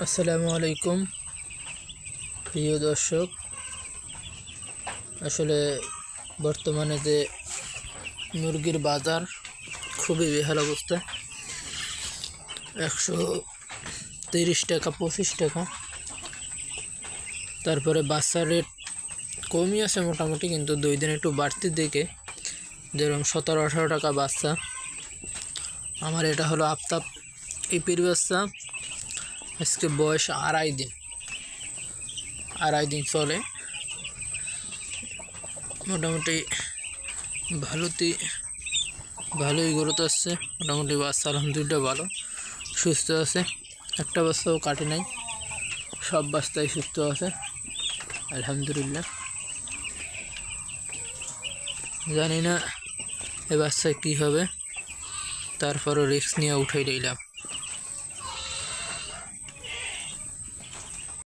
আসসালামু আলাইকুম প্রিয় দর্শক। আসলে বর্তমানে যে মুরগির বাজার খুবই বেহাল অবস্থা। 130 টাকা 25 টাকা, তারপরে বাচ্চার রেট কমই আছে মোটামুটি, কিন্তু 2 দিন একটু বাড়তি দিকে, যেরকম 17-18 টাকা বাচ্চা। আমার এটা হলো আফতাব ইপির বাচ্চা। আজকে বয়স আড়াই দিন চলে। মোটামুটি ভালোই গ্রোথ আসছে। মোটামুটি বাচ্চা আলহামদুলিল্লাহ ভালো সুস্থ আছে, একটা বাচ্চাও কাটে নাই, সব বাচ্চাই সুস্থ আছে আলহামদুলিল্লাহ। জানি না এ বাচ্চায় কী হবে, তারপরও রিস্ক নিয়ে উঠাই রইলাম।